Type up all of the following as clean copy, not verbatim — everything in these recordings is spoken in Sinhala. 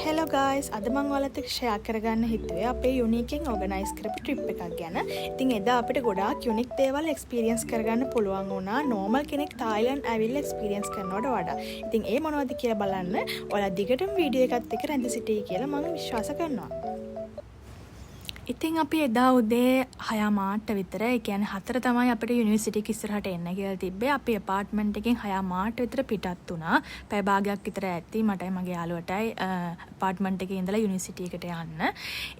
හෙලෝ ගයිස් අද මං ඔයාලත් එක්ක ෂෙයා කරගන්න හිතුවේ අපේ යුනික්ෙන් ඕගනයිස් කරපු ට්‍රිප් එකක් ගැන. ඉතින් එදා අපිට ගොඩාක් යුනික් දේවල් එක්ස්පීරියන්ස් කරගන්න පුළුවන් වුණා නෝමල් කෙනෙක් තායිලන්ඩ් ඇවිල්ලා එක්ස්පීරියන්ස් කරනවට වඩා. ඉතින් ඒ මොනවද කියලා බලන්න ඔයාලා දිගටම වීඩියෝ එකත් එක්ක රැඳී සිටී කියලා මම විශ්වාස කරනවා. ඉතින් අපි එදා උදේ 6:00 විතර ඒ කියන්නේ 4 තමයි අපිට යුනිවර්සිටි එක ඉස්සරහට එන්න කියලා තිබ්බේ. අපි ඇපාර්ට්මන්ට් එකෙන් 6:00 විතර පිටත් වුණා. පැය භාගයක් විතර ඇති මටයි මගේ යාළුවටයි ඇපාර්ට්මන්ට් එකේ ඉඳලා යුනිවර්සිටි එකට යන්න.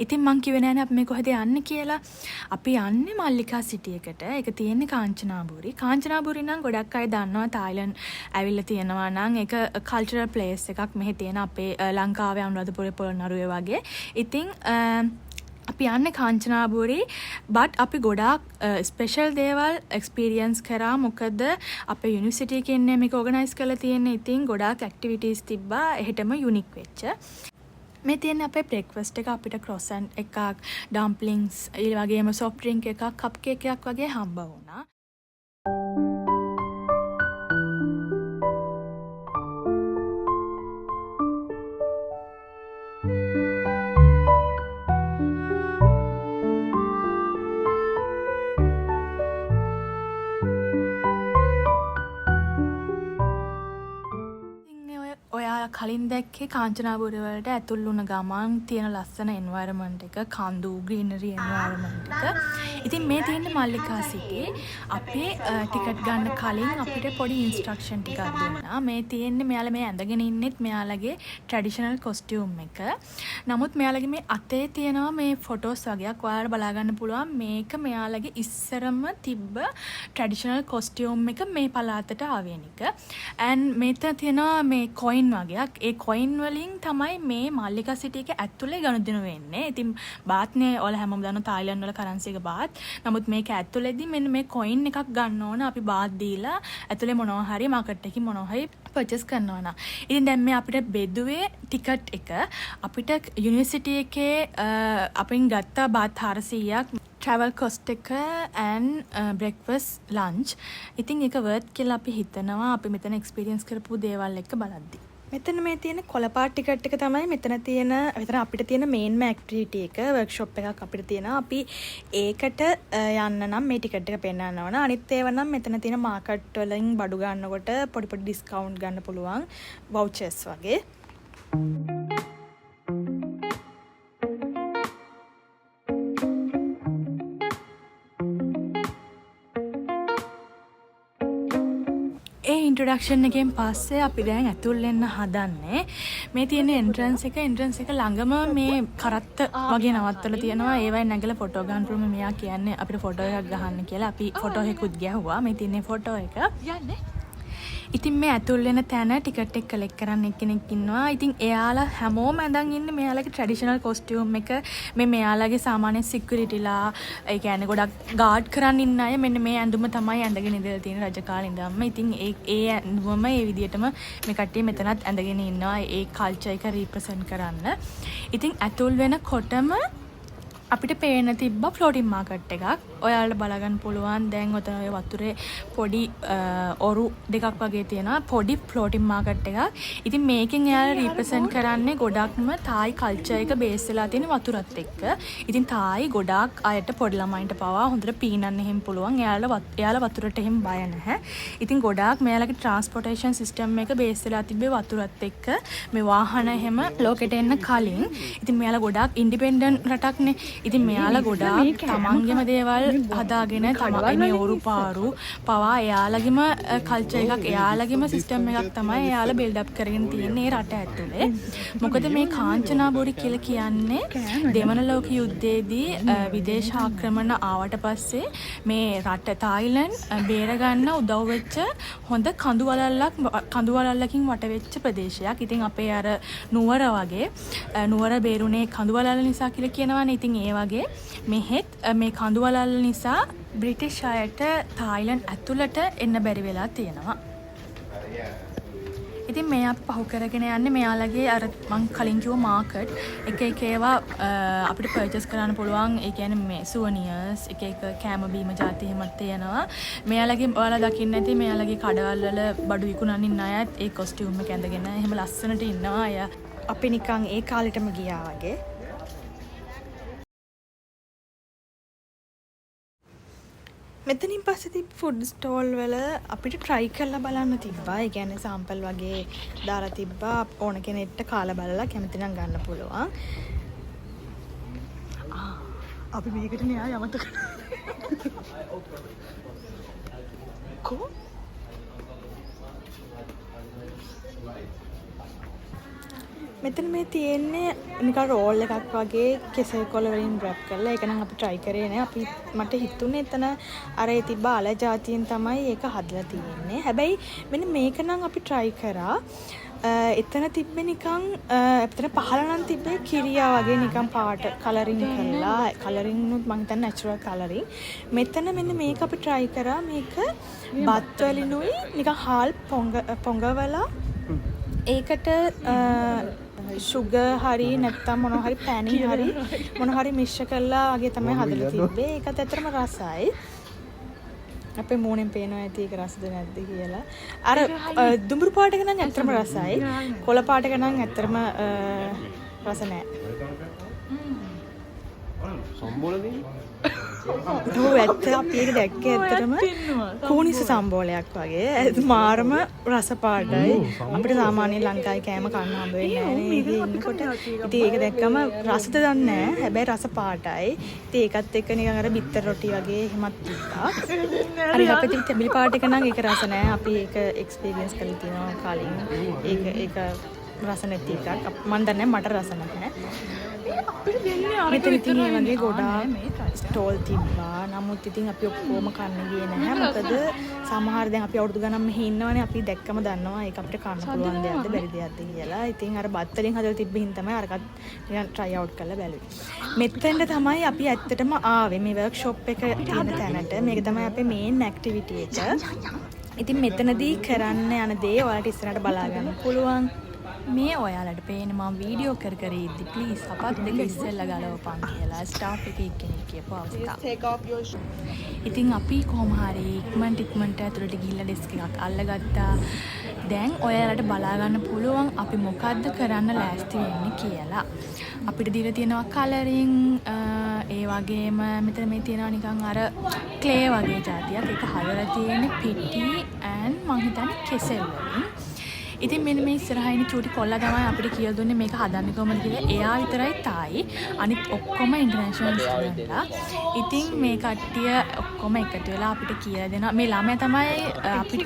ඉතින් මං කිව්වේ නෑනේ අපි මේ කොහෙද යන්නේ කියලා. අපි යන්නේ මල්ලිකා සිටි එකට. ඒක තියෙන්නේ කාංචනාබුරි. කාංචනාබුරි නම් ගොඩක් අය දන්නවා තායිලන්ඩ් ඇවිල්ලා තියෙනවා නම් ඒක කල්චරල් ප්ලේස් එකක්. මෙහි තියෙන අපේ ලංකාවේ අනුරාධපුරේ පොළොන්නරුවේ වගේ. ඉතින් අපි යන්නේ කාංචනාබුරි බට් අපි ගොඩාක් ස්පෙෂල් දේවල් එක්ස්පීරියන්ස් කරා මොකද අපේ යුනිවර්සිටි එකේ ඉන්නේ මේක ඕගනයිස් කරලා තියෙන්නේ. ඉතින් ගොඩාක් ඇක්ටිවිටීස් තිබ්බා එහෙටම යුනික් වෙච්ච. මේ තියෙන අපේ බ්‍රේක්ෆාස්ට් එක අපිට ක්‍රොසන්ට් එකක්, ඩම්ප්ලින්ග්ස්, ඒ වගේම සොෆ්ට් ඩ්‍රින්ක් එකක්, කප් කේක් එකක් වගේ හම්බ වුණා. කලින් දැක්කේ කාංචනාබුරි වලට ඇතුල් වුණ ගමන් තියෙන ලස්සන එන්වයරන්මන්ට් එක, කඳු ග්‍රීනරි එන්වයරන්මන්ට් එක. ඉතින් මේ තියෙන්නේ මල්ලිකා සිටි. අපි ටිකට් ගන්න කලින් අපිට පොඩි ඉන්ස්ට්‍රක්ෂන් ටිකක් දුන්නා. මේ තියෙන්නේ මෙයාලා මේ ඇඳගෙන ඉන්නෙත් මෙයාලගේ ට්‍රැඩිෂනල් කොස්ටියුම් එක. නමුත් මෙයාලගේ මේ අතේ තියෙනවා මේ ෆොටෝස් වගේක්. ඔයාලට බලා ගන්න පුළුවන් මේක මෙයාලගේ ඉස්සරම තිබ්බ ට්‍රැඩිෂනල් කොස්ටියුම් එක මේ පළාතට ආවෙන එක. and මෙතන තියෙනවා මේ කොයින් වගේ ඒ කොයින් වලින් තමයි මේ මල්ලිකා සිටි එකේ ඇතුලේ ගනුදෙනු වෙන්නේ. ඉතින් බාත්නේ ඔයාලා හැමෝම දන්නවා තායිලන්ඩ් වල කරන්සි එක බාත්. නමුත් මේක ඇතුලේදී මෙන්න මේ කොයින් එකක් ගන්න ඕන අපි බාත් දීලා ඇතුලේ මොනවා හරි මාකට් එකකින් මොනවා හරි පර්චේස් කරනවා නා. ඉතින් දැන් මේ අපිට බෙදුවේ ටිකට් එක අපිට යුනිවර්සිටි එකේ අපෙන් ගත්ත බාත් 400ක් travel cost එක and breakfast lunch. ඉතින් ඒක worth කියලා අපි හිතනවා අපි මෙතන experience කරපු දේවල් එක්ක බලද්දි. මෙතන මේ තියෙන කොළපාට ටිකට් එක තමයි මෙතන අපිට තියෙන මේන්ම ඇක්ටිවිටි එක. වර්ක්ෂොප් එකක් අපිට තියෙනවා. අපි ඒකට යන්න නම් මේ ටිකට් එක පෙන්නන්න ඕන. අනිත් ඒවා නම් මෙතන තියෙන මාකට් වලින් බඩු ගන්නකොට පොඩි පොඩි ඩිස්කවුන්ට් ගන්න පුළුවන් වවුචර්ස් වගේ. ඉන්ට්‍රොඩක්ෂන් එකෙන් පස්සේ අපි දැන් ඇතුල් වෙන්න හදන්නේ. මේ තියෙන එන්ට්‍රන්ස් එක ළඟම මේ කරත්ත වගේ නවත්තලා තියෙනවා. ඒවයින් නැගලා ෆොටෝ ගන්න පුළුවන්. මෙයා කියන්නේ අපිට ෆොටෝ එකක් ගහන්න කියලා. අපි ෆොටෝ එකකුත් ගැහුවා. මේ තියෙන ෆොටෝ එක. යන්නේ. ඉතින් මේ ඇතුල් වෙන තැන ටිකට් එක කලෙක්ට් කරන්න එක්කෙනෙක් ඉන්නවා. ඉතින් එයාලා හැමෝම ඇඳන් ඉන්නේ මෙයාලගේ ට්‍රැඩිෂනල් කොස්ටියුම් එක. මෙයාලගේ සාමාන්‍ය සිකියුරිටිලා ඒ කියන්නේ ගොඩක් ගාඩ් කරන් ඉන්න අය මෙන්න මේ ඇඳුම තමයි ඇඳගෙන ඉඳලා තියෙන රජ කාලේ ඉඳන්ම. ඉතින් ඒ ඇඳුමම ඒ විදිහටම මේ කට්ටිය මෙතනත් ඇඳගෙන ඉන්නවා. ඒ කල්චර් එක රිප්‍රසන්ට් කරන්න. ඉතින් ඇතුල් වෙනකොටම අපිට පේන තිබ්බ ෆ්ලෝටින් මාකට් එකක්. ඔයාලට බලගන්න පුළුවන් දැන් ඔතන ඔය වතුරේ පොඩි ඔරු දෙකක් වගේ තියෙනවා. පොඩි ෆ්ලෝටින් මාකට් එකක්. ඉතින් මේකෙන් එයාලා රිප්‍රසන්ට් කරන්නේ ගොඩක්ම තායි කල්චර් එක බේස් වෙලා තියෙන වතුරත් එක්ක. ඉතින් තායි ගොඩක් අයට පොඩි ළමයින්ට පවා හොඳට පීනන්න එහෙම පුළුවන්. එයාලා වතුරට එහෙම බය නැහැ. ඉතින් ගොඩාක් මෙයාලගේ ට්‍රාන්ස්පෝර්ටේෂන් සිස්ටම් එක බේස් වෙලා තිබ්බේ වතුරත් එක්ක. මේ වාහන එහෙම ලෝකෙට එන්න කලින්. ඉතින් මෙයාලා ගොඩාක් ඉන්ඩිපෙන්ඩන්ට් රටක්නේ. ඉතින් මෙයාලා ගොඩාක් තමන්ගේම දේවල් හදාගෙන තමයි මේ ඔරු පාරු පවා එයාලගේම කල්චර් එකක් එයාලගේම සිස්ටම් එකක් තමයි එයාලා බිල්ඩ් අප් කරගෙන තියෙන්නේ රට ඇතුලේ. මොකද මේ කාංචනාබුරි කියලා කියන්නේ දෙවන ලෝක යුද්ධයේදී විදේශ ආක්‍රමණ ආවට පස්සේ මේ රට තායිලන්ඩ් බේරගන්න උදව් වෙච්ච හොඳ කඳු වලල්ලකින් වට වෙච්ච ප්‍රදේශයක්. ඉතින් අපේ අර නුවර වගේ නුවර බේරුනේ කඳු වලල්ල නිසා කියලා කියනවානේ. ඉතින් ඒ වගේ මෙහෙත් මේ කඳු වලල්ල නිසා බ්‍රිටිෂ් අයට තායිලන්ඩ් ඇතුළට එන්න බැරි වෙලා තියෙනවා. ඉතින් මේ අපි පහු කරගෙන යන්නේ මෙයාලගේ අර මං කලින් කිව්ව මාකට් එක ඒවා අපිට පර්චේස් කරන්න පුළුවන්. ඒ කියන්නේ මේ සුවනියර්ස් එක කෑම බීම ಜಾති එහෙමත් තියෙනවා. මෙයාලගේ ඔයාලා දකින්න ඇති මෙයාලගේ කඩවල් වල බඩු විකුණන්න ඉන්න අයත් ඒ කොස්ටියුම් එක ඇඳගෙන එහෙම ලස්සනට ඉන්නවා අය. අපි නිකන් ඒ කාලෙටම ගියා වගේ. මෙතනින් පස්සේ තිබ්බ ෆුඩ් ස්ටෝල් වල අපිට try කරලා බලන්න තිබ්බා. ඒ කියන්නේ සාම්පල් වගේ දාලා තිබ්බා. ඕන කෙනෙක්ට කාලා බලලා කැමති නම් ගන්න පුළුවන්. අපි මේකට න්යාය අමතක කො මෙතන මේ තියෙන්නේ නිකන් රෝල් එකක් වගේ කෙසෙල් කොළ වලින් රැප් කරලා. ඒක නම් අපි try කරේ නෑ. අපි මට හිතුනේ එතන අර ඒ තිබ්බ අල જાතියෙන් තමයි ඒක හදලා තියෙන්නේ. හැබැයි මෙන්න මේක නම් අපි try කරා. එතන තිබ්බේ නිකන් එතන පහළ නම් තිබ්බේ කිරියා වගේ නිකන් පාට කලරින් කරලා. කලරින් නුත් මං හිතන්නේ නැචරල් කලරින්. මෙතන මෙන්න මේක අපි try කරා. මේක බත් වලිනුයි නිකන් හාල් පොඟවලා ඒකට sugar හරි නැත්නම් මොනවා හරි පැණි හරි මොනවා හරි මික්ස් කරලා වගේ තමයි හදලා තිබ්බේ. ඒකත් ඇත්තටම රසයි. අපේ මූණෙන් පේනවා ඇති ඒක රසද නැද්ද කියලා. අර දුඹුරු පාට එක නම් ඇත්තටම රසයි. කොළ පාට එක නම් ඇත්තටම රස නැහැ. සම්බෝලදී ඔව් ඇත්ත අපි ඒක දැක්කේ ඇත්තටම කූනිස සම්බෝලයක් වගේ. ඒක මාරම රස පාටයි. අපිට සාමාන්‍යයෙන් ලංකාවේ කෑම කන්න හම්බ වෙන්නේ නැහැ නේ. ඉන්නකොට ඉතින් ඒක දැක්කම රසද දන්නේ නැහැ. හැබැයි රස පාටයි. ඉතින් ඒකත් එක්ක නිකන් අර බිත්තර රොටි වගේ එහෙමත් තිබ්බා. අර අපිට තෙමිලි පාට එක නම් ඒක රස නැහැ. අපි ඒක එක්ස්පීරියන්ස් කරලා තියෙනවා කලින්. ඒක රස නැති එකක්. මම දන්නේ මට රස නැහැ. අපිට දෙන්නේ අර ඉතින් ඒ වගේ ගොඩාක් ස්ටෝල් තිබ්බා. නමුත් ඉතින් අපි ඔක්කොම කන්න ගියේ නැහැ. මොකද සමහර දැන් අපි අවුරුදු ගණන් මෙහි ඉන්නවනේ. අපි දැක්කම දන්නවා ඒක අපිට කන්න පුළුවන් දෙයක්ද බැරි දෙයක්ද කියලා. ඉතින් අර බත් වලින් හදලා තිබ්බ හින් තමයි අරකට නිකන් try out කරලා බැලුවේ. මෙතෙන්ද තමයි අපි ඇත්තටම ආවේ මේ workshop එක තියෙන තැනට. මේක තමයි අපේ main activity එක. ඉතින් මෙතනදී කරන්න යන දේ ඔයාලට ඉස්සරහට බලා ගන්න පුළුවන්. මේ ඔයාලට පේන මම වීඩියෝ කර ඉද්දි ප්ලීස් අපත් දෙක ඉස්සෙල්ලා ගලවපන් කියලා ස්ටාෆ් එකේ කෙනෙක් කියපු අවස්ථාව. ඉතින් අපි කොහොම හරි ඉක්මනට ඇතුළට ගිහිල්ලා ඩෙස්ක් එකක් අල්ලගත්තා. දැන් ඔයාලට බලා ගන්න පුළුවන් අපි මොකද්ද කරන්න ලෑස්ති වෙන්නේ කියලා. අපිට දීලා තියෙනවා කලරින් ඒ වගේම මෙතන මේ තියෙනවා නිකන් අර ක්ලේ වගේ જાතියක්. ඒක හදලා තියෙන්නේ පිටි and මං හිතන්නේ කෙසෙල් වලින්. ඉතින් මෙන්න මේ ඉස්සරහින් චූටි කොල්ලා තමයි අපිට කියලා දුන්නේ මේක හදන්නේ කොහොමද කියලා. එයා විතරයි තායි. අනිත් ඔක්කොම ඉන්ටර්නැෂනල් ස්ටුඩන්ට්ලා. ඉතින් මේ කට්ටිය ඔක්කොම එකතු වෙලා අපිට කියලා දෙනවා. මේ ළමයා තමයි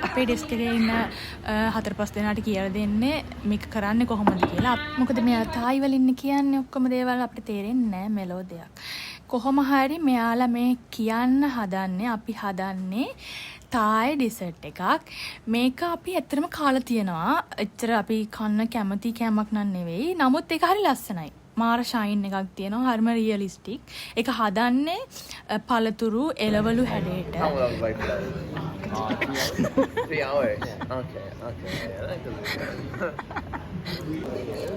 අපේ ඩෙස්ක් එකේ ඉන්න 4-5 දෙනාට කියලා දෙන්නේ මේක කරන්නේ කොහොමද කියලා. මොකද මෙයා තායි වලින් කියන්නේ ඔක්කොම දේවල් අපිට තේරෙන්නේ නැහැ මෙලෝ දෙයක්. කොහොම හරි මෙයාලා මේ කියන්න හදන්නේ අපි හදන්නේ තායි ඩෙසර්ට් එකක්. මේක අපි ඇත්තටම කාලා තියෙනවා. එච්චර අපි කන්න කැමති කෑමක් නන් නෙවෙයි. නමුත් ඒක හරි ලස්සනයි. මාර ෂයින් එකක් තියෙනවා. හරිම රියලිස්ටික්. ඒක හදන්නේ පළතුරු එළවලු හැඩයට. 3 hours. Okay.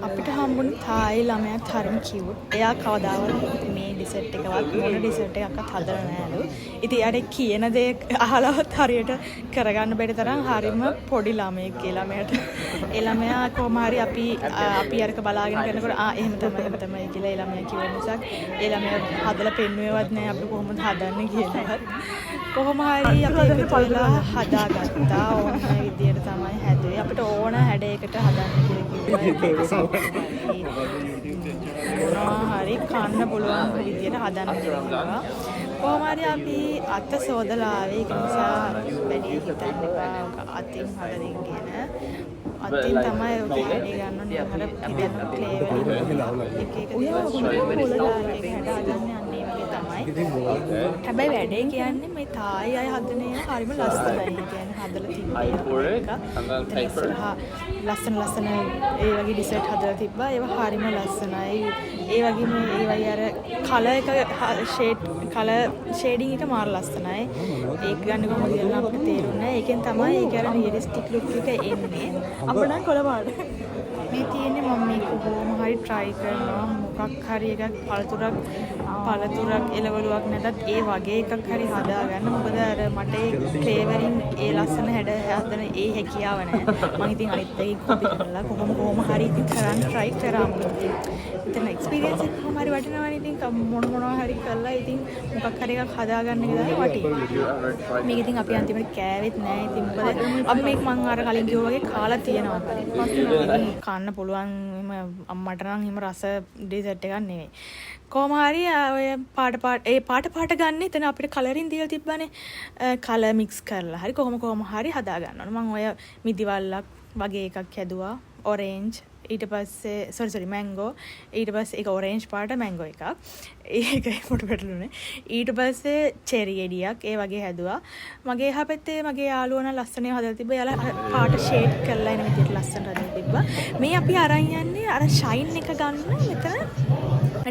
අපිට හම්බුනේ තායි ළමයාත් හරිම කියුට්. එයා කවදාවත් මේ ඩෙසර්ට් එකවත් මොන ඩෙසර්ට් එකක්වත් හදලා නෑලු. ඉතින් එයාට කියන දේ අහලවත් හරියට කරගන්න බැරි තරම් හරිම පොඩි ළමයෙක් ඒ ළමයාට. ඒ ළමයා කොහොම හරි අපි අරක බලාගෙන කරනකොට එහෙම තමයි කියලා ඒ ළමයා කිව්ව නිසා ඒ ළමයා හදලා පෙන්නුවේවත් නෑ අපි කොහොමද හදන්නේ කියලාවත්. කොහොම හරි අපි එකතු වෙලා හදාගත්තා. ඕන විදියට තමයි හැදුවේ. අපිට ඕන හැඩයකට හදන්න කියලා හරි කන්න පුළුවන් විදියට හදන්න කියලා. කොහොම හරි අපි අත සෝදලා ආවේ. ඒක නිසා වැඩි හිතන්න එපා. අතින් හදමින් කියන අතින් තමයි ඔක වැඩි ගන්න ඕනේ. අර ඉතින් ක්ලේ වලින් එක දේවල් හදන්නේ අන්නේ වගේ තමයි. හැබැයි වැඩේ කියන්නේ මේ තායි අය හදන ඒවා හරිම ලස්සනයි. කියන්නේ හදලා තිබ්බා. ලස්සන ඒ වගේ ඩිසර්ට් හදලා තිබ්බා. ඒවා හරිම ලස්සනයි. ඒ වගේම ඒ වගේ අර කලර් ෂේඩින් එක මාර ලස්සනයි. ඒක ගන්න කොහොමද කියලා අපිට තේරුන්නේ නැහැ. ඒකෙන් තමයි ඒක අර රියලිස්ටික් ලුක් එක එන්නේ. අපේ නම් කොළ පාට. මේ තියෙන්නේ මම මේක කොහොම හරි හරි try කරනවා මොකක් හරි එකක් පළතුරක් එළවලුවක් නැතත් ඒ වගේ එකක් හරි හදාගන්න. මොකද අර මට ඒ ෆ්ලේවරින් ඒ ලස්සන හදන ඒ හැකියාව නැහැ. මම ඉතින් අනිත් එකේ කොපි කරලා කොහොම හරි ඉතින් කරන් try කරා. ඉතින් experience එක කොහොම හරි වටිනවනේ. ඉතින් මොනවා හරි කරලා ඉතින් මොකක් හරි එකක් හදාගන්න එක තමයි වටින්නේ. මේක ඉතින් අපි අන්තිමට කෑවෙත් නැහැ. ඉතින් මොකද අපි මේක මම අර කලින් කිව්වා වගේ කාලා තියෙනවා. කන්න පුළුවන් අම්මට නම් හිම රස ඩෙසර්ට් එකක් නෙවෙයි. කොහොම හරි ඔය පාට ගන්න එතන අපිට කලරින් දීලා තිබ්බනේ. කලර් මික්ස් කරලා හරි කොහොම හරි හදා ගන්න ඕන. මම ඔය මිදිවල්ලක් වගේ එකක් හැදුවා. ඔරෙන්ජ් ඊට පස්සේ මැංගෝ ඊට පස්සේ ඒක ඔරෙන්ජ් පාට මැංගෝ එකක්. ඒකයි පොඩ පැටලුනේ. ඊට පස්සේ චෙරි ගෙඩියක් ඒ වගේ හැදුවා. මගේ එහා පැත්තේ මගේ යාළුවා නම් ලස්සනව හදලා තිබ්බා. එයාලා පාට ෂේඩ් කරලා එන විදිහට ලස්සනට හදලා තිබ්බා. මේ අපි අරන් යන්නේ අර ෂයින් එක ගන්න මෙතන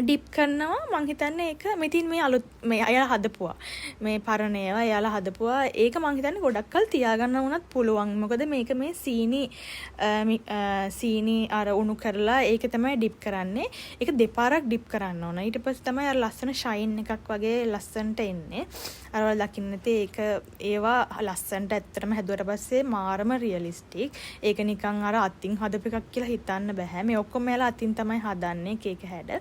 ඩිප් කරනවා. මං හිතන්නේ ඒක මෙතින් මේ අලුත් මේ අයලා හදපුවා. මේ පරණ ඒවා එයාලා හදපුවා. ඒක මං හිතන්නේ ගොඩක් කල් තියාගන්න වුණත් පුළුවන්. මොකද මේක මේ සීනි අර උණු කරලා ඒක තමයි ඩිප් කරන්නේ. ඒක දෙපාරක් ඩිප් කරන්න ඕන. ඊට පස්සේ තමයි අර ලස්සන ෂයින් එකක් වගේ ලස්සනට එන්නේ. අර වල දකින්න නැති ඒක ඒවා ලස්සනට ඇත්තටම හැදුවට පස්සේ මාරම රියලිස්ටික්. ඒක නිකන් අර අතින් හදපු එකක් කියලා හිතන්න බෑ. මේ ඔක්කොම එයාලා අතින් තමයි හදන්නේ කේක හැඩ.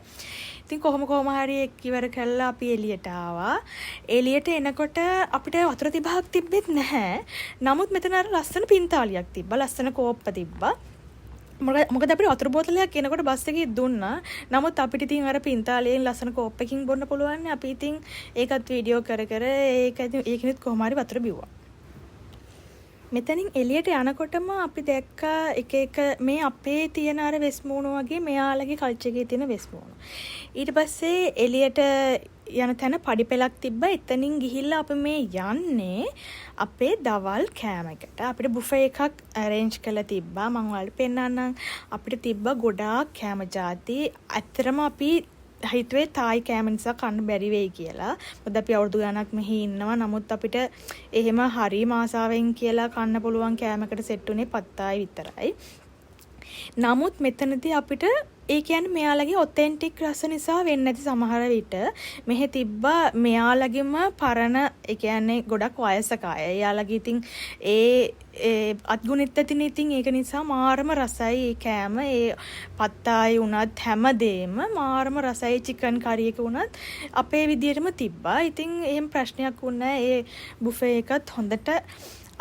ඉතින් කොහොම හරි එක් ඉවර කළා අපි එළියට ආවා. එළියට එනකොට අපිට වතුර තිබහක් තිබෙත් නැහැ. නමුත් මෙතන අර ලස්සන පින්තාලියක් තිබ්බා. ලස්සන කෝප්ප තිබ්බා. මොකද අපිට වතුර බෝතලයක් එනකොට බස් එකේ දුන්නා. නමුත් අපිට ඉතින් අර පින්තාලියෙන් ලස්සන කෝප්පකින් බොන්න පුළුවන්. අපි ඉතින් ඒකත් වීඩියෝ කර ඒකෙත් කොහොම හරි වතුර බිව්වා. මෙතනින් එළියට යනකොටම අපි දැක්කා එක මේ අපේ තියෙන අර වෙස්මුණු වගේ මෙයාලගේ කල්චර් එකේ තියෙන වෙස්මුණු. ඊට පස්සේ එළියට යන තැන පඩි පෙලක් තිබ්බා. එතනින් ගිහිල්ලා අපි මේ යන්නේ අපේ දවල් කෑමකට. අපිට බුෆේ එකක් arrange කරලා තිබ්බා. මම ඔයාලට පෙන්නන්නම්. අපිට තිබ්බා ගොඩාක් කෑම ಜಾති. ඇත්තටම අපි හිතුවේ තායි කෑම නිසා කන්න බැරි වෙයි කියලා. මොකද අපි අවුරුදු ගණනක් මෙහි ඉන්නවා. නමුත් අපිට එහෙම හරි මාසාවෙන් කියලා කන්න පුළුවන් කෑමකට සෙට් උනේ පත්තායි විතරයි. නමුත් මෙතනදී අපිට ඒ කියන්නේ මෙයාලගේ ඔතෙන්ටික් රස නිසා වෙන්නේ නැති සමහර විට මෙහෙ තිබ්බා මෙයාලගේම පරණ ඒ කියන්නේ ගොඩක් වයසක අය. එයාලගේ ඉතින් ඒ අත්ගුණෙත් ඇතින ඉතින් ඒක නිසා මාරම රසයි ඒ කෑම. ඒ පත්තායි උනත් හැමදේම මාරම රසයි. චිකන් කරි එක උනත් අපේ විදියටම තිබ්බා. ඉතින් එහෙම ප්‍රශ්නයක් වුණා. ඒ බුෆේ එකත් හොඳට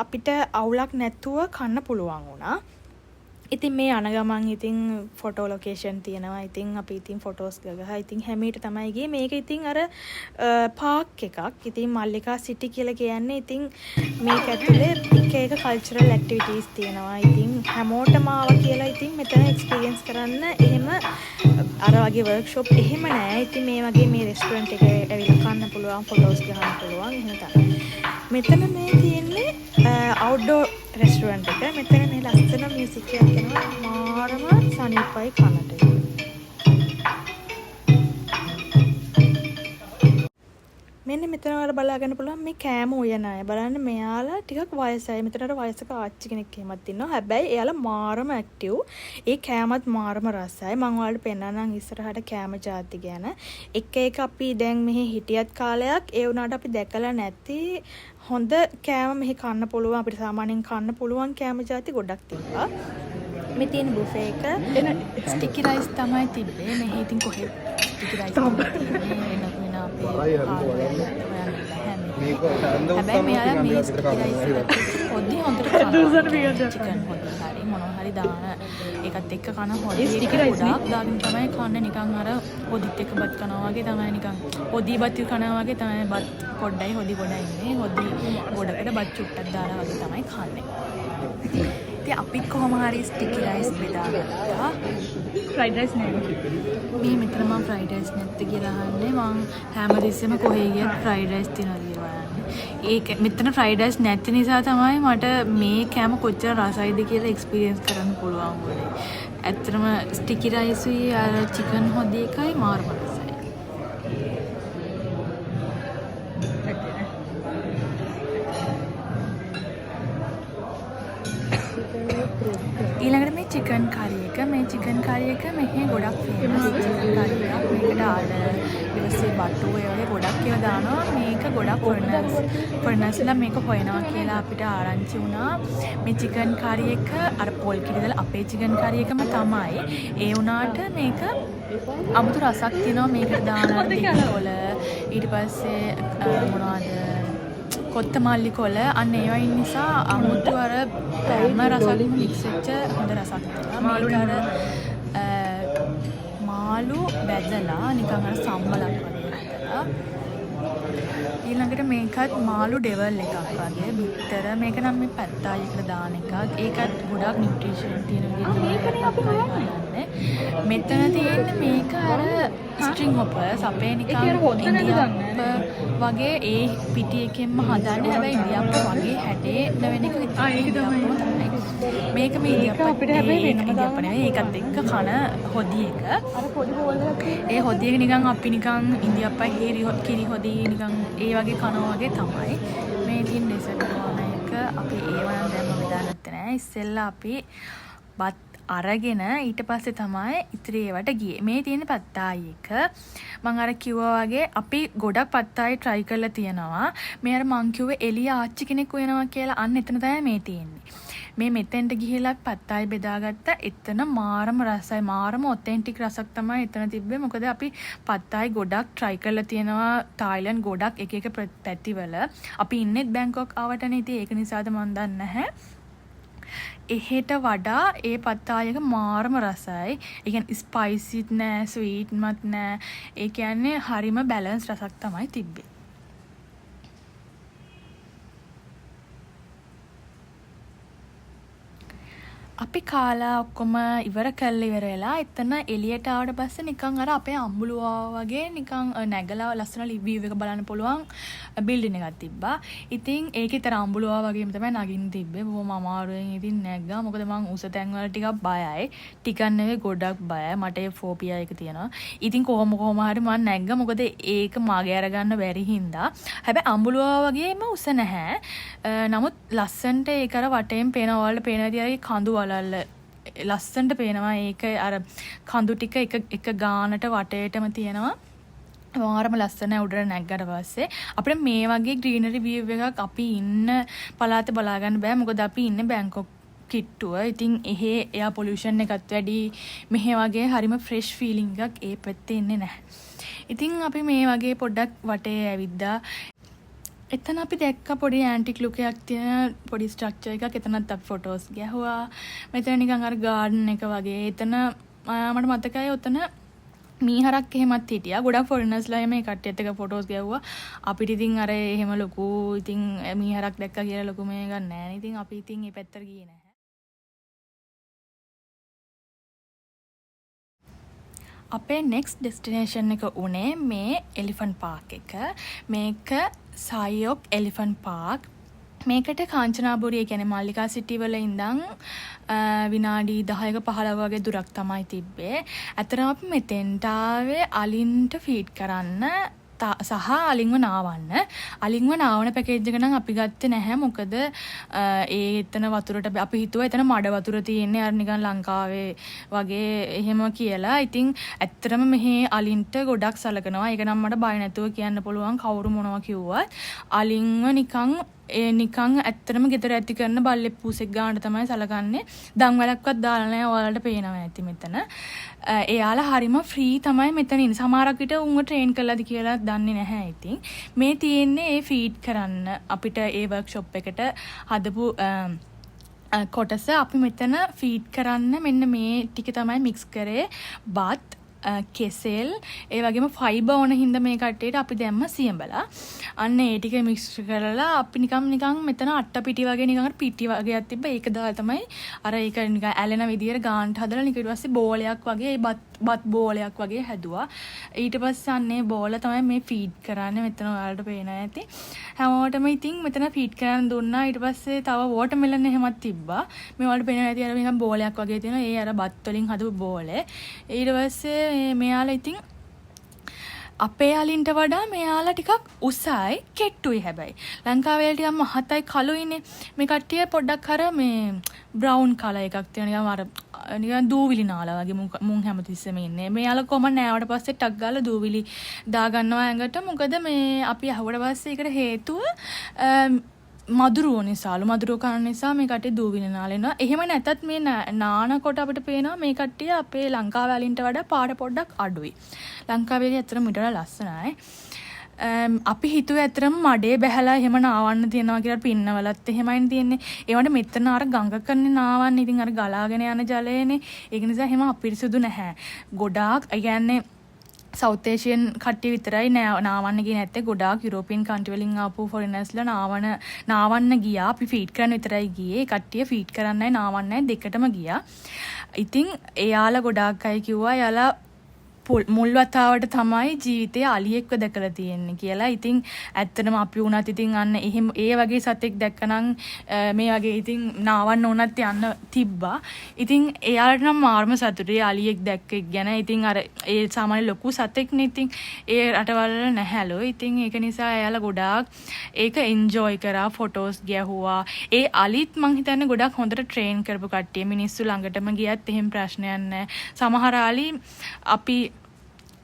අපිට අවුලක් නැතුව කන්න පුළුවන් වුණා. ඉතින් මේ යන ගමන් ඉතින් ෆොටෝ ලොකේෂන් තියෙනවා. ඉතින් අපි ඉතින් ෆොටෝස් ගගහා ඉතින් හැමීට තමයි ගියේ. මේක ඉතින් අර පාක් එකක්. ඉතින් මල්ලිකා සිටි කියලා කියන්නේ ඉතින් මේක ඇතුලේ එක කල්චරල් ඇක්ටිවිටීස් තියෙනවා. ඉතින් හැමෝටම ආවා කියලා ඉතින් මෙතන එක්ස්පීරියන්ස් කරන්න එහෙම අර වගේ වර්ක්ෂොප් එහෙම නෑ. ඉතින් මේ වගේ මේ රෙස්ටුරන්ට් එකේ ඇවිල්ලා කන්න පුළුවන්, ෆොටෝස් ගන්න පුළුවන් එහෙම තමයි. මෙතන මේ තියෙන්නේ අවුට්ඩෝර් රෙස්ටුරන්ට් එක. මෙතන මේ ලස්සන මියුසික් එකක් යනවා. මාරම සනීපයි කනට. මෙන්න මෙතන වල බලා ගන්න පුළුවන් මේ කෑම උයන අය. බලන්න මෙයාලා ටිකක් වයසයි. මෙතනට වයසක ආච්චි කෙනෙක් එහෙමත් ඉන්නවා. හැබැයි එයාලා මාරම ඇක්ටිව්. ඒ කෑමත් මාරම රසයි. මම ඔයාලට පෙන්නන්නම් ඉස්සරහට කෑම ಜಾති ගැන. එක අපි දැන් මෙහි හිටියත් කාලයක් ඒ වුණාට අපි දැකලා නැති හොඳ කෑම මෙහි කන්න පුළුවන්. අපිට සාමාන්‍යයෙන් කන්න පුළුවන් කෑම ಜಾති ගොඩක් තිබ්බා. මේ තියෙන බුෆේ එක ස්ටිකි රයිස් තමයි තිබ්බේ. මෙහි ඉතින් කොහෙද ස්ටිකි රයිස් තිබ්බේ? හැබැයි මෙයාලා මේ ස්ටිකි රයිස් හොද්දි හොඳට කනවා. චිකන් හොද්දි හරි මොනවා හරි දාන ඒකත් එක්ක කන හොද්දි ස්ටිකි රයිස් ගොඩාක් දාගෙන තමයි කන්නේ. නිකන් අර හොදිත් එක්ක බත් කනවා වගේ තමයි. නිකන් හොදි බත් කනවා වගේ තමයි. බත් පොඩ්ඩයි හොදි ගොඩයි ඉන්නේ. හොදි ගොඩකට බත් චුට්ටක් දාලා වගේ තමයි කන්නේ. ඉතින් අපිත් කොහොම හරි ස්ටිකි රයිස් බෙදාගත්තා. ෆ්‍රයිඩ් රයිස් නෙවෙයි. මේ මෙතන මම ෆ්‍රයිඩ් රයිස් නැත්te කියලා අහන්නේ. මම හැමදෙස්සෙම කොහේ ගියත් ෆ්‍රයිඩ් රයිස් තියනවා කියලා බලන්නේ. ඒක මෙතන ෆ්‍රයිඩ් රයිස් නැති නිසා තමයි මට මේ කෑම කොච්චර රසයිද කියලා එක්ස්පීරියන්ස් කරන්න පුළුවන් වුණේ. ඇත්තටම ස්ටිකි රයිසුයි අර චිකන් හොදි එකයි මාරම රසයි. ඊළඟට මේ චිකන් කරි එක. මේ චිකන් කරි එක මෙහි ගොඩක් ෆේමස් චිකන් කරියක්. මේකට ආඩ ඊපස්සේ බටු ඒ වගේ ගොඩක් ඒවා දානවා. මේක ගොඩක් ෆොරිනර්ස්ලා මේක හොයනවා කියලා අපිට ආරංචි වුණා. මේ චිකන් කරි එක අර පොල් කිරි දාලා අපේ චිකන් කරි එකම තමයි. ඒ වුණාට මේක අමුතු රසක් තියෙනවා. මේකට දාන දෙකොළ ඊට පස්සේ මොනවද කොත්තමල්ලි කොළ අන්න ඒ වයින් නිසා අමුතු අර පැම රසක් මික්ස් වෙච්ච හොඳ රසක් තියෙනවා. මේක අර මාළු බැදලා නිකන් අර සම්බලක් වගේ හදලා ඊළඟට මේකත් මාළු ඩෙවල් එකක් වගේ බිත්තර මේක නම් මේ පැත්තායි කියලා දාන එකක්. ඒකත් ගොඩක් නියුට්‍රිෂන් තියෙන විදිහට පක්කයි හදන්නේ. මෙතන තියෙන්නේ මේක අර ස්ට්‍රින්ග් හොපර්ස් අපේ නිකන් ඉන්දියාප්ප වගේ ඒ පිටි එකෙන්ම හදන්නේ. හැබැයි ඉන්දියාප්ප වගේ හැඩේ නැවෙන එක තමයි. මේක මේ ඉන්දියාප්ප අපිට හැබැයි ඉන්දියාප්ප නෙවෙයි ඒකත් එක්ක කන හොදි එක. අර පොඩි බෝල් එකක් ඒ හොදි එක නිකන් අපි නිකන් ඉන්දියාප්පයි කිරි හොදි නිකන් ඒ වගේ කනවා වගේ තමයි. මේ තියෙන ඩෙසර්ට් එක අපි ඒව නම් දැම්ම බෙදාගත්තේ නෑ. ඉස්සෙල්ලා අපි බත් අරගෙන ඊට පස්සේ තමයි ඉතිරි ඒවට ගියේ. මේ තියෙන පත්තායි එක මම අර කිව්වා වගේ අපි ගොඩක් පත්තායි try කරලා තියෙනවා. මේ අර මං කිව්වේ එළිය ආච්චි කෙනෙක් වෙනවා කියලා අන්න එතන තමයි මේ තියෙන්නේ. මේ මෙතෙන්ට ගිහිලා පත්තායි බෙදාගත්ත එතන මාරම රසයි මාරම ඔතෙන්ටික් රසක් තමයි එතන තිබ්බේ. මොකද අපි පත්තායි ගොඩක් try කරලා තියෙනවා තායිලන්ඩ් ගොඩක් එක එක පැතිවල. අපි ඉන්නෙත් බැංකොක් ආවටනේ. ඉතින් ඒක නිසාද මන් දන්නේ නැහැ. එහෙට වඩා ඒ පත්තායක මාරම රසයි. ඒ කියන්නේ ස්පයිසිත් නෑ ස්වීට්මත් නෑ. ඒ කියන්නේ හරිම බැලන්ස් රසක් තමයි තිබ්බේ. අපි කාලා ඔක්කොම ඉවර කරලා ඉවර වෙලා එතන එළියට ආවට පස්සේ නිකන් අර අපේ අම්බුලුවා වගේ නිකන් නැගලා ලස්සන view එක බලන්න පුළුවන් බිල්ඩින් එකක් තිබ්බා. ඉතින් ඒකේ තර අම්බුලුවා වගේම තමයි නගින්න තිබ්බේ. බොහොම අමාරුවෙන් ඉතින් නැග්ගා. මොකද මං උස තැන් වල ටිකක් බයයි. ටිකක් නෙවෙයි ගොඩක් බයයි. මට ඒ ෆෝබියා එක තියෙනවා. ඉතින් කොහොම හරි මං නැග්ගා. මොකද ඒක මගේ අරගන්න බැරි හින්දා. හැබැයි අම්බුලුවා වගේම උස නැහැ. නමුත් ලස්සන්ට ඒක අර වටේම පේනවා. ඔයාලට පේනවා විදිහට කඳු වලල්ල ලස්සන්ට පේනවා. ඒක අර කඳු ටික එක ගානට වටේටම තියෙනවා. වාරම ලස්සන උඩට නැග්ගට පස්සේ අපිට මේ වගේ ග්‍රීනරි view එකක් අපි ඉන්න පළාත බලා ගන්න බෑ. මොකද අපි ඉන්නේ බැංකොක් කිට්ටුව. ඉතින් එහෙ එයා පොලියුෂන් එකත් වැඩි. මෙහෙ වගේ හරිම ෆ්‍රෙෂ් ෆීලිං එකක් ඒ පැත්තේ ඉන්නේ නැහැ. ඉතින් අපි මේ වගේ පොඩ්ඩක් වටේ ඇවිද්දා. එතන අපි දැක්ක පොඩි ඇන්ටික් ලුක් එකක් තියෙන පොඩි ස්ට්‍රක්චර් එකක්. එතනත් අපි ෆොටෝස් ගැහුවා. මෙතන නිකන් අර ගාඩන් එක වගේ. එතන මට මතකයි ඔතන මීහරක් එහෙමත් හිටියා. ගොඩක් ෆොරිනර්ස්ලා මේ කට්ටියත් එක්ක ෆොටෝස් ගැහුවා. අපිට ඉතින් අර එහෙම ලොකු ඉතින් මීහරක් දැක්කා කියලා ලොකු මේ ගන්න නැහැ. ඉතින් අපි ඉතින් මේ පැත්තට ගියේ නැහැ. අපේ next destination එක උනේ මේ elephant park එක. මේක සයියොක් elephant park. මේකට කාංචනාබුරිය කියන්නේ මල්ලිකා සිටි වල ඉඳන් විනාඩි 10ක 15 වගේ දුරක් තමයි තිබ්බේ. ඇත්තටම අපි මෙතෙන්ට ආවේ අලින්ට ෆීඩ් කරන්න සහ අලින්ව නාවන්න. අලින්ව නාවන පැකේජ් එක නම් අපි ගත්තේ නැහැ. මොකද ඒ එතන වතුරට අපි හිතුවා එතන මඩ වතුර තියෙන්නේ අර නිකන් ලංකාවේ වගේ එහෙම කියලා. ඉතින් ඇත්තටම මෙහි අලින්ට ගොඩක් සලකනවා. ඒක නම් මට බය නැතුව කියන්න පුළුවන් කවුරු මොනවා කිව්වත්. අලින්ව නිකන් ඇත්තටම ගෙදර ඇති කරන බල්ලෙක් පූසෙක් ගානට තමයි සලකන්නේ. දන් වලක්වත් දාලා නැහැ. ඔයාලට පේනවා ඇති මෙතන. එයාලා හරිම ෆ්‍රී තමයි මෙතන ඉන්නේ. සමහරක් විට උන්ව ට්‍රේන් කළාද කියලා දන්නේ නැහැ. ඉතින් මේ තියෙන්නේ ඒ ෆීඩ් කරන්න අපිට ඒ වර්ක්ෂොප් එකට හදපු කොටස. අපි මෙතන ෆීඩ් කරන්න මෙන්න මේ ටික තමයි මික්ස් කරේ. බත් කෙසෙල් ඒ වගේම ෆයිබර් ඕන හින්දා මේ කට්ටියට අපි දැම්ම සියඹලා. අන්න ඒ ටික මික්ස් කරලා අපි නිකන් මෙතන අට්ට පිටි වගේ නිකන් අර පිටි වගේක් තිබ්බ. ඒක දාලා තමයි අර ඒක නිකන් ඇලෙන විදියට ගානට හදලා ඊට පස්සේ බෝලයක් වගේ බත් බෝලයක් වගේ හැදුවා. ඊට පස්සේ අන්නේ බෝල තමයි මේ ෆීඩ් කරන්නේ. මෙතන ඔයාලට පේනවා ඇති. හැමෝටම ඉතින් මෙතන ෆීඩ් කරන්න දුන්නා. ඊට පස්සේ තව වෝටර්මෙලන් එහෙමත් තිබ්බා. මේ ඔයාලට පේනවා ඇති අර නිකන් බෝලයක් වගේ තියෙනවා. ඒ අර බත් වලින් හදපු බෝලේ. ඊට පස්සේ මෙයාලා ඉතින් අපේ යාලින්ට වඩා මෙයාලා ටිකක් උසයි කෙට්ටුයි. හැබැයි ලංකාවේ ටිකක් මහතයි කළුයිනේ. මේ කට්ටිය පොඩ්ඩක් අර මේ බ්‍රවුන් කලර් එකක් තියෙන නිකන් අර නිකන් දූවිලි නාලා වගේ මුන් හැමතිස්සෙම ඉන්නේ. මෙයාලා කොහම නෑවට පස්සේ ටක් ගාලා දූවිලි දාගන්නවා ඇඟට. මොකද මේ අපි අහුවට පස්සේ ඒකට හේතුව මදුරුව නිසාලු. මදුරුව කන නිසා මේ කට්ටිය දූවිලි නාලනවා. එහෙම නැතත් මේ නානකොට අපිට පේනවා මේ කට්ටිය අපේ ලංකාවේ වලින්ට වඩා පාට පොඩ්ඩක් අඩුයි. ලංකාවේ ඇත්තටම ඊට වඩා ලස්සනයි. අපි හිතුවේ ඇත්තටම මඩේ බැහැලා එහෙම නාවන්න තියනවා කියලා පින්නවලත් එහෙමයින් තියෙන්නේ. ඒවට මෙතන අර ගඟකන්නේ නාවන්න. ඉතින් අර ගලාගෙන යන ජලයනේ. ඒක නිසා එහෙම අපිරිසුදු නැහැ. ගොඩාක් කියන්නේ සවුත් ඒෂියන් කට්ටිය විතරයි නාවන්න ගියේ නැත්තේ. ගොඩාක් යුරෝපියන් කන්ට්‍රි වලින් ආපු ෆොරිනර්ස්ලා නාවන්න ගියා. අපි ෆීඩ් කරන්න විතරයි ගියේ. කට්ටිය ෆීඩ් කරන්නයි නාවන්නයි දෙකටම ගියා. ඉතින් එයාලා ගොඩාක් අය කිව්වා එයාලා මුල් වතාවට තමයි ජීවිතේ අලියෙක්ව දැකලා තියෙන්නේ කියලා. ඉතින් ඇත්තටම අපි වුණත් ඉතින් අන්න එහෙම ඒ වගේ සතෙක් දැක්කනම් මේ වගේ ඉතින් නාවන්න ඕනත් යන්න තිබ්බා. ඉතින් එයාලට නම් මාර්ම සතුටුයි අලියෙක් දැක්කෙක් ගැන. ඉතින් අර ඒ සාමාන්‍ය ලොකු සතෙක්නේ. ඉතින් ඒ රටවල නැහැලු. ඉතින් ඒක නිසා එයාලා ගොඩාක් ඒක එන්ජොයි කරා. ෆොටෝස් ගැහුවා. ඒ අලිත් මං හිතන්නේ ගොඩාක් හොඳට ට්‍රේන් කරපු කට්ටිය. මිනිස්සු ළඟටම ගියත් එහෙම ප්‍රශ්නයක් නැහැ. සමහර අලි අපි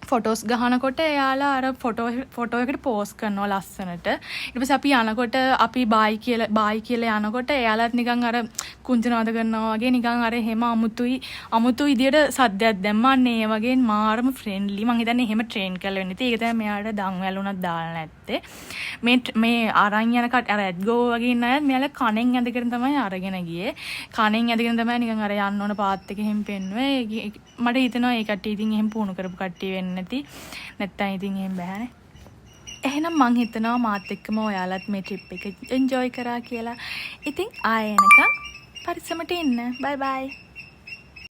ෆොටෝස් ගහනකොට එයාලා අර ෆොටෝ එකට පෝස්ට් කරනවා ලස්සනට. ඊට පස්සේ අපි යනකොට අපි බායි කියලා යනකොට එයාලත් නිකන් අර කුංචනාද කරනවා වගේ නිකන් අර හැම අමුතු විදියට සද්දයක් දැම්මා. ඒ වගේ මාරම ෆ්‍රෙන්ඩ්ලි. මං හිතන්නේ එහෙම ට්‍රේන් කරලා වෙන්න ඉතින් ඒක තමයි මෙයාට දන් වැළුණක් දාලා නැත්තේ. මේ අරන් යන කට අර ඇඩ්ගෝ වගේ ඉන්න අය මෙයාලා කණෙන් ඇදගෙන තමයි අරගෙන ගියේ. කණෙන් ඇදගෙන තමයි නිකන් අර යන්න ඕන පාත් එක එහෙම පෙන්නුවේ. මට හිතෙනවා ඒ කට්ටිය ඉතින් එහෙම පුහුණු කරපු කට්ටිය වෙන්නේ නැති. නැත්තම් ඉතින් එහෙම බෑනේ. එහෙනම් මං හිතනවා මාත් එක්කම ඔයාලත් මේ ට්‍රිප් එක එන්ජොයි කරා කියලා. ඉතින් ආයෙ එනකම් පරිස්සමට ඉන්න. බයි බයි.